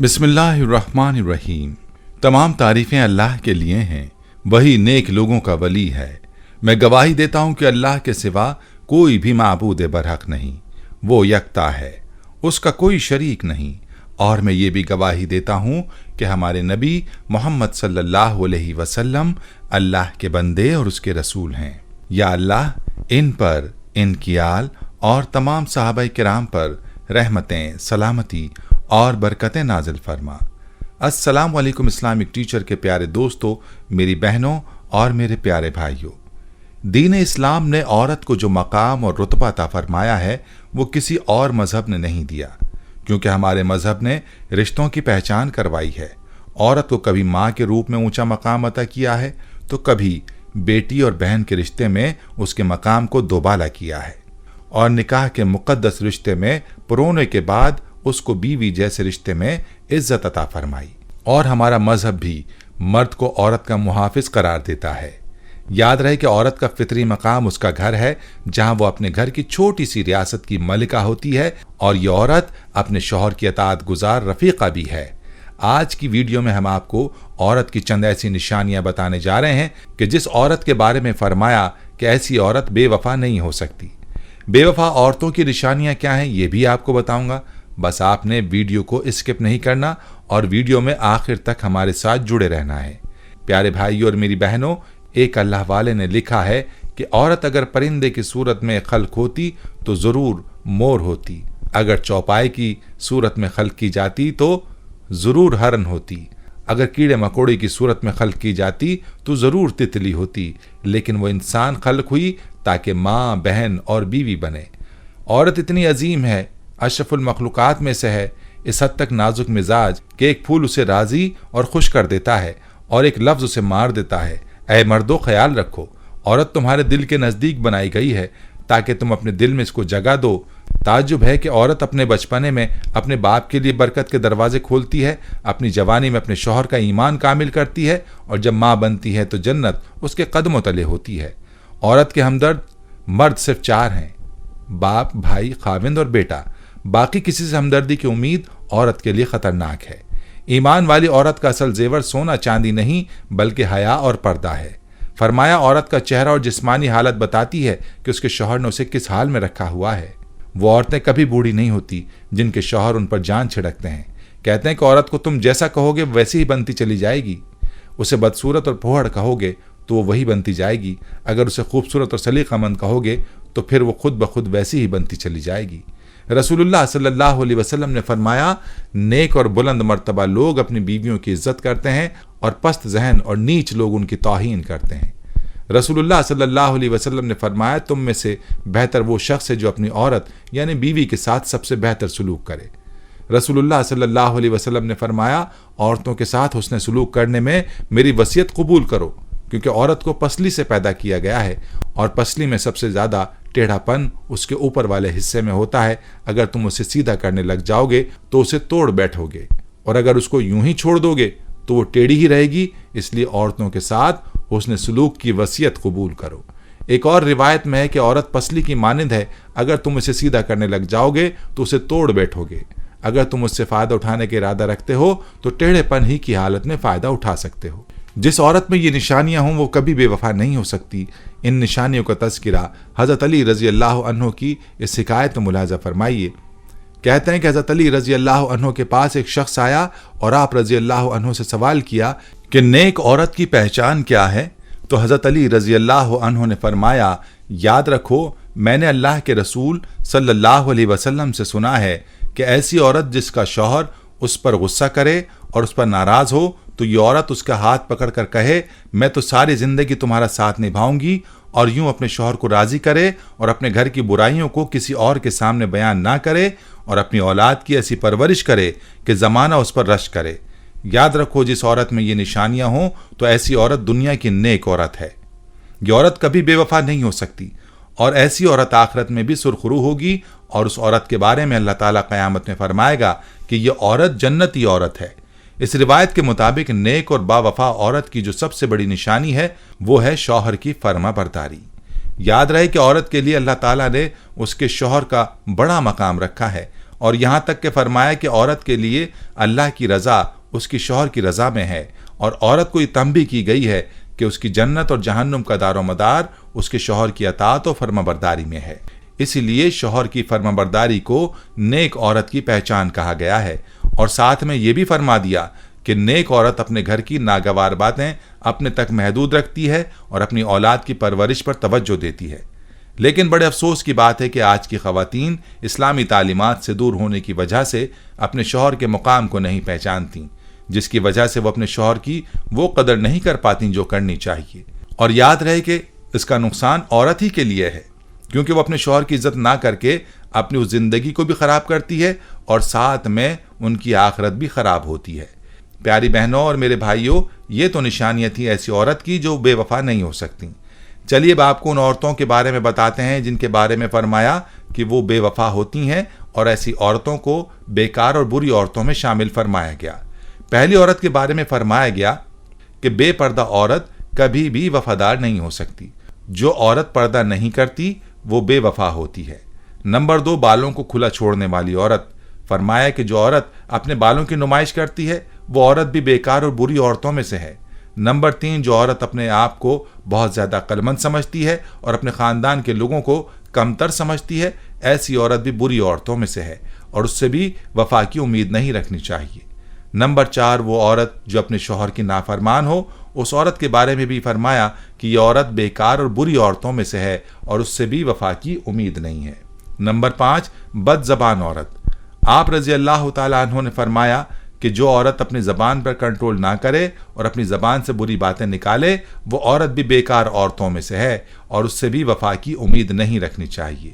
बिस्मिल्लाहिर्रहमानिर्रहीम। तमाम तारीफ़ें अल्लाह के लिए हैं, वही नेक लोगों का वली है। मैं गवाही देता हूँ कि अल्लाह के सिवा कोई भी माबूद बरहक नहीं, वो यकता है, उसका कोई शरीक नहीं। और मैं ये भी गवाही देता हूँ कि हमारे नबी मोहम्मद सल्लल्लाहु अलैहि वसल्लम अल्लाह के बंदे और उसके रसूल हैं। या अल्लाह इन पर, इनकी आल और तमाम सहाबाए किराम पर रहमतें, सलामती और बरकतें नाजिल फरमा। अस्सलाम वालेकुम इस्लामिक टीचर के प्यारे दोस्तों, मेरी बहनों और मेरे प्यारे भाइयों, दीन इस्लाम ने औरत को जो मकाम और रुतबा अता फरमाया है वो किसी और मजहब ने नहीं दिया, क्योंकि हमारे मजहब ने रिश्तों की पहचान करवाई है। औरत को कभी माँ के रूप में ऊंचा मकाम अता किया है तो कभी बेटी और बहन के रिश्ते में उसके मकाम को दोबाला किया है, और निकाह के मुकद्दस रिश्ते में पुरोने के बाद उसको बीवी जैसे रिश्ते में इज्जत अता फरमाई। और हमारा मजहब भी मर्द को औरत का मुहाफिज करार देता है। याद रहे कि औरत का फितरी मकाम उसका घर है, जहां वो अपने घर की छोटी सी रियासत की मलिका होती है, और ये औरत अपने शौहर की अताअत गुजार रफीका भी है। आज की वीडियो में हम आपको औरत की चंद ऐसी निशानियां बताने जा रहे हैं कि जिस औरत के बारे में फरमाया कि ऐसी औरत बेवफा नहीं हो सकती। बेवफा औरतों की निशानियां क्या हैं ये भी आपको बताऊंगा। बस आपने वीडियो को स्किप नहीं करना और वीडियो में आखिर तक हमारे साथ जुड़े रहना है। प्यारे भाइयों और मेरी बहनों, एक अल्लाह वाले ने लिखा है कि औरत अगर परिंदे की सूरत में खल्क होती तो जरूर मोर होती, अगर चौपाई की सूरत में खल्क की जाती तो जरूर हरन होती, अगर कीड़े मकोड़े की सूरत में खल्क की जाती तो जरूर तितली होती, लेकिन वो इंसान खल्क हुई ताकि माँ, बहन और बीवी बने। औरत इतनी अजीम है, अशरफुल मखलूकात में से है, इस हद तक नाजुक मिजाज कि एक फूल उसे राजी और खुश कर देता है और एक लफ्ज उसे मार देता है। ऐ मर्दो, ख्याल रखो, औरत तुम्हारे दिल के नज़दीक बनाई गई है ताकि तुम अपने दिल में इसको जगह दो। ताज्जुब है कि औरत अपने बचपने में अपने बाप के लिए बरकत के दरवाजे खोलती है, अपनी जवानी में अपने शौहर का ईमान कामिल करती है, और जब माँ बनती है तो जन्नत उसके कदमों तले होती है। औरत के हमदर्द मर्द सिर्फ 4 हैं, बाप, भाई, खाविंद और बेटा। बाकी किसी से हमदर्दी की उम्मीद औरत के लिए खतरनाक है। ईमान वाली औरत का असल जेवर सोना चांदी नहीं बल्कि हया और पर्दा है। फरमाया औरत का चेहरा और जिस्मानी हालत बताती है कि उसके शौहर ने उसे किस हाल में रखा हुआ है। वो औरतें कभी बूढ़ी नहीं होती जिनके शौहर उन पर जान छिड़कते हैं। कहते हैं कि औरत को तुम जैसा कहोगे वैसी ही बनती चली जाएगी। उसे बदसूरत और फोहड़ कहोगे तो वो वही बनती जाएगी, अगर उसे खूबसूरत और सलीकामंद कहोगे तो फिर वो खुद ब खुद वैसी ही बनती चली जाएगी। रसूलुल्लाह सल्लल्लाहु अलैहि वसल्लम ने फरमाया, नेक और बुलंद मर्तबा लोग अपनी बीवियों की इज्जत करते हैं और पस्त जहन और नीच लोग उनकी तौहीन करते हैं। रसूलुल्लाह सल्लल्लाहु अलैहि वसल्लम ने फरमाया, तुम में से बेहतर वो शख्स है जो अपनी औरत यानी बीवी के साथ सबसे बेहतर सलूक करे। रसूलुल्लाह सल्लल्लाहु अलैहि वसल्लम ने फरमाया, औरतों के साथ हुस्न सलूक करने में मेरी वसीयत कबूल करो, क्योंकि औरत को पसली से पैदा किया गया है और पसली में सबसे ज्यादा टेढ़ापन उसके ऊपर वाले हिस्से में होता है। अगर तुम उसे सीधा करने लग जाओगे तो उसे तोड़ बैठोगे, और अगर उसको यूं ही छोड़ दोगे तो वो टेढ़ी ही रहेगी। इसलिए औरतों के साथ हुस्न सलूक की वसीयत कबूल करो। एक और रिवायत में है कि औरत पसली की मानिंद है, अगर तुम उसे सीधा करने लग जाओगे तो उसे तोड़ बैठोगे। अगर तुम उससे फायदा उठाने का इरादा रखते हो तो टेढ़ेपन ही की हालत में फायदा उठा सकते हो। जिस औरत में ये निशानियां हों वो कभी बेवफा नहीं हो सकती। इन निशानियों का तज़किरा हज़रत अली रज़ी अल्लाह अन्हु की इस हिकायत में मुलाज़ा फरमाइए। कहते हैं कि हज़रत अली रज़ी अल्लाह अन्हु के पास एक शख्स आया और आप रज़ी अल्लाह अन्हु से सवाल किया कि नेक औरत की पहचान क्या है। तो हज़रत अली रज़ी अल्लाह अन्हु ने फरमाया, याद रखो, मैंने अल्लाह के रसूल सल्लल्लाहु अलैहि वसल्लम से सुना है कि ऐसी औरत जिसका शौहर उस पर गुस्सा करे और उस पर नाराज हो तो ये औरत उसका हाथ पकड़कर कहे, मैं तो सारी जिंदगी तुम्हारा साथ निभाऊंगी, और यूं अपने शौहर को राजी करे और अपने घर की बुराइयों को किसी और के सामने बयान ना करे, और अपनी औलाद की ऐसी परवरिश करे कि जमाना उस पर रश करे। याद रखो, जिस औरत में ये निशानियां हों तो ऐसी औरत दुनिया की नेक औरत है। ये औरत कभी बेवफा नहीं हो सकती, और ऐसी औरत आखिरत में भी सुरखरू होगी, और उस औरत के बारे में अल्लाह ताला क़यामत में फरमाएगा कि ये औरत जन्नती औरत है। इस रिवायत के मुताबिक नेक और बावफा औरत की जो सबसे बड़ी निशानी है वो है शौहर की फर्मा बरदारी। याद रहे कि औरत के लिए अल्लाह ताला ने उसके शौहर का बड़ा मकाम रखा है, اور یہاں تک کہ فرمایا کہ عورت کے لیے اللہ کی رضا اس کی شوہر کی رضا میں ہے، اور عورت کو یہ تنبیہ کی گئی ہے کہ اس کی جنت اور جہنم کا دار و مدار اس کے شوہر کی اطاعت و فرمانبرداری میں ہے۔ اسی لیے شوہر کی فرمانبرداری کو نیک عورت کی پہچان کہا گیا ہے، اور ساتھ میں یہ بھی فرما دیا کہ نیک عورت اپنے گھر کی ناگوار باتیں اپنے تک محدود رکھتی ہے اور اپنی اولاد کی پرورش پر توجہ دیتی ہے۔ لیکن بڑے افسوس کی بات ہے کہ آج کی خواتین اسلامی تعلیمات سے دور ہونے کی وجہ سے اپنے شوہر کے مقام کو نہیں پہچانتی، جس کی وجہ سے وہ اپنے شوہر کی وہ قدر نہیں کر پاتی جو کرنی چاہیے۔ اور یاد رہے کہ اس کا نقصان عورت ہی کے لیے ہے، کیونکہ وہ اپنے شوہر کی عزت نہ کر کے اپنی اس زندگی کو بھی خراب کرتی ہے اور ساتھ میں ان کی آخرت بھی خراب ہوتی ہے۔ پیاری بہنوں اور میرے بھائیوں، یہ تو نشانیاں تھیں ایسی عورت کی جو بے وفا نہیں ہو سکتی۔ چلیے اب آپ کو ان عورتوں کے بارے میں بتاتے ہیں جن کے بارے میں فرمایا کہ وہ بے وفا ہوتی ہیں، اور ایسی عورتوں کو بیکار اور بری عورتوں میں شامل فرمایا گیا۔ پہلی عورت کے بارے میں فرمایا گیا کہ بے پردہ عورت کبھی بھی وفادار نہیں ہو سکتی۔ جو عورت پردہ نہیں کرتی وہ بے وفا ہوتی ہے۔ نمبر 2، بالوں کو کھلا چھوڑنے والی عورت۔ فرمایا کہ جو عورت اپنے بالوں کی نمائش کرتی ہے وہ عورت بھی بیکار اور بری عورتوں میں سے ہے۔ نمبر 3، جو عورت اپنے آپ کو بہت زیادہ عقلمند سمجھتی ہے اور اپنے خاندان کے لوگوں کو کمتر سمجھتی ہے، ایسی عورت بھی بری عورتوں میں سے ہے اور اس سے بھی وفا کی امید نہیں رکھنی چاہیے۔ نمبر 4، وہ عورت جو اپنے شوہر کی نافرمان ہو، اس عورت کے بارے میں بھی فرمایا کہ یہ عورت بیکار اور بری عورتوں میں سے ہے اور اس سے بھی وفا کی امید نہیں ہے۔ نمبر 5، بد زبان عورت۔ آپ رضی اللہ تعالیٰ عنہ نے فرمایا کہ جو عورت اپنی زبان پر کنٹرول نہ کرے اور اپنی زبان سے بری باتیں نکالے، وہ عورت بھی بیکار عورتوں میں سے ہے اور اس سے بھی وفا کی امید نہیں رکھنی چاہیے۔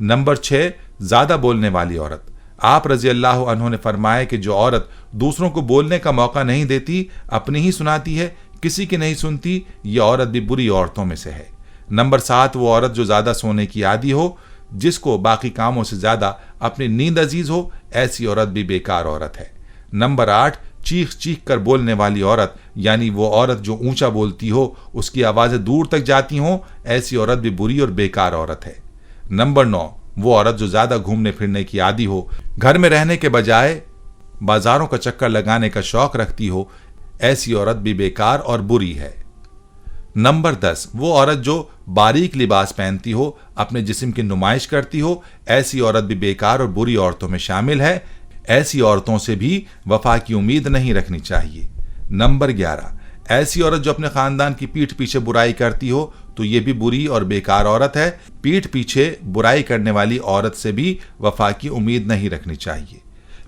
نمبر 6، زیادہ بولنے والی عورت۔ آپ رضی اللہ عنہ نے فرمایا کہ جو عورت دوسروں کو بولنے کا موقع نہیں دیتی، اپنی ہی سناتی ہے، کسی کی نہیں سنتی، یہ عورت بھی بری عورتوں میں سے ہے۔ نمبر 7، وہ عورت جو زیادہ سونے کی عادی ہو، جس کو باقی کاموں سے زیادہ اپنی نیند عزیز ہو، ایسی عورت بھی بیکار عورت ہے۔ نمبر 8، چیخ چیخ کر بولنے والی عورت، یعنی وہ عورت جو اونچا بولتی ہو، اس کی آوازیں دور تک جاتی ہوں، ایسی عورت بھی بری اور بیکار عورت ہے۔ نمبر 9، وہ عورت جو زیادہ گھومنے پھرنے کی عادی ہو، گھر میں رہنے کے بجائے بازاروں کا چکر لگانے کا شوق رکھتی ہو، ایسی عورت بھی بیکار اور بری ہے۔ نمبر 10، وہ عورت جو باریک لباس پہنتی ہو، اپنے جسم کی نمائش کرتی ہو، ایسی عورت بھی بیکار اور بری عورتوں میں شامل ہے۔ ایسی عورتوں سے بھی وفا کی امید نہیں رکھنی چاہیے۔ نمبر 11، ایسی عورت جو اپنے خاندان کی پیٹھ پیچھے برائی کرتی ہو، تو یہ بھی بری اور بیکار عورت ہے۔ پیٹھ پیچھے برائی کرنے والی عورت سے بھی وفا کی امید نہیں رکھنی چاہیے۔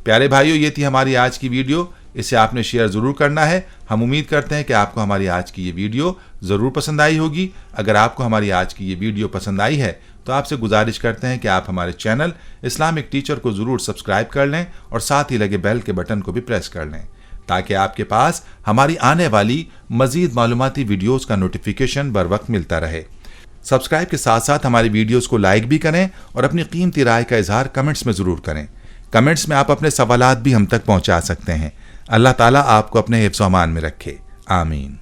پیارے بھائیو، یہ تھی ہماری آج کی ویڈیو، اسے آپ نے شیئر ضرور کرنا ہے۔ ہم امید کرتے ہیں کہ آپ کو ہماری آج کی یہ ویڈیو ضرور پسند آئی ہوگی۔ اگر آپ کو ہماری آج کی یہ ویڈیو پسند آئی ہے تو آپ سے گزارش کرتے ہیں کہ آپ ہمارے چینل اسلامک ٹیچر کو ضرور سبسکرائب کر لیں اور ساتھ ہی لگے بیل کے بٹن کو بھی پریس کر لیں، تاکہ آپ کے پاس ہماری آنے والی مزید معلوماتی ویڈیوز کا نوٹیفیکیشن بر وقت ملتا رہے۔ سبسکرائب کے ساتھ ساتھ ہماری ویڈیوز کو لائک بھی کریں اور اپنی قیمتی رائے کا اظہار کمنٹس میں ضرور کریں۔ کمنٹس میں آپ اپنے سوالات بھی ہم تک پہنچا سکتے ہیں۔ اللہ تعالیٰ آپ کو اپنے حفظ و امان میں رکھے، آمین۔